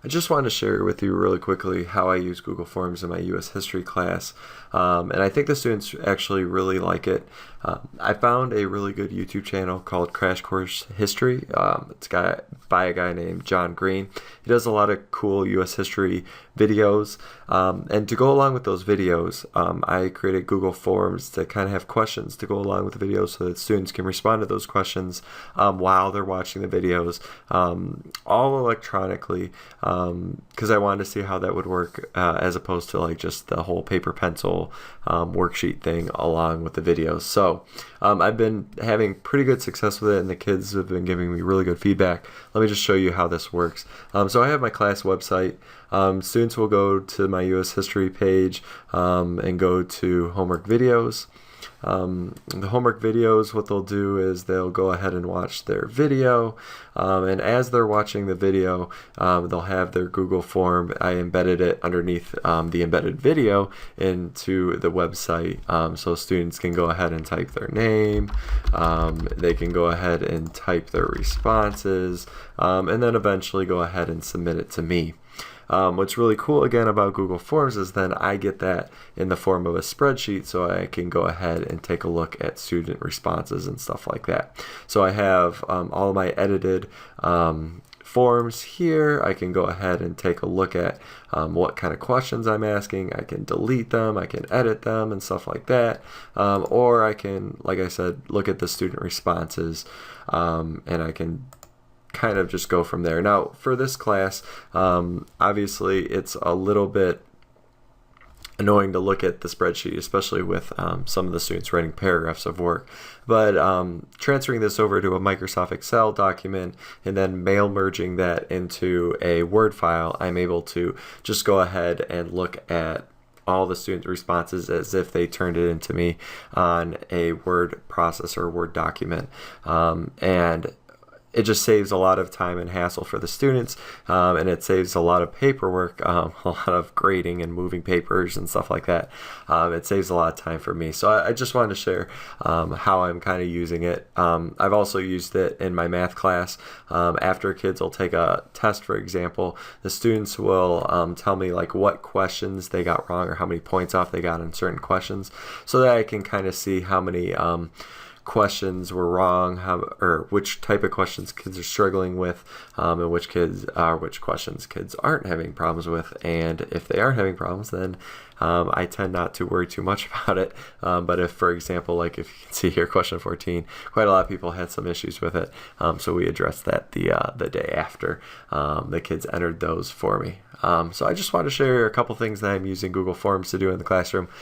I just wanted to share with you really quickly how I use Google Forms in my U.S. history class, and I think the students actually really like it. I found a really good YouTube channel called Crash Course History. By a guy named John Green. He does a lot of cool U.S. history videos, and to go along with those videos, I created Google Forms to kind of have questions to go along with the videos so that students can respond to those questions while they're watching the videos, all electronically, because I wanted to see how that would work as opposed to like just the whole paper pencil worksheet thing along with the videos. So I've been having pretty good success with it, and the kids have been giving me really good feedback. Let me just show you how this works. So I have my class website. Students will go to my U.S. history page and go to homework videos. The homework videos, what they'll do is they'll go ahead and watch their video, and as they're watching the video, they'll have their Google form. I embedded it underneath the embedded video into the website, so students can go ahead and type their name, they can go ahead and type their responses, and then eventually go ahead and submit it to me. What's really cool again about Google Forms is then I get that in the form of a spreadsheet, so I can go ahead and take a look at student responses and stuff like that. So I have all of my edited forms here. I can go ahead and take a look at what kind of questions I'm asking. I can delete them, I can edit them and stuff like that, or I can, like I said, look at the student responses, and I can kind of just go from there. Now for this class, obviously it's a little bit annoying to look at the spreadsheet, especially with some of the students writing paragraphs of work, but transferring this over to a Microsoft Excel document and then mail merging that into a Word file, I'm able to just go ahead and look at all the student responses as if they turned it into me on a word processor, Word document, and it just saves a lot of time and hassle for the students, and it saves a lot of paperwork, a lot of grading and moving papers and stuff like that. It saves a lot of time for me. So I just wanted to share how I'm kind of using it. I've also used it in my math class. After kids will take a test, for example, the students will tell me like what questions they got wrong or how many points off they got on certain questions, so that I can kind of see how many questions were wrong, or which type of questions kids are struggling with, and which questions kids aren't having problems with. And if they aren't having problems, then I tend not to worry too much about it. But if, for example, like if you can see here, question 14, quite a lot of people had some issues with it, so we addressed that the day after the kids entered those for me. So I just wanted to share a couple things that I'm using Google Forms to do in the classroom.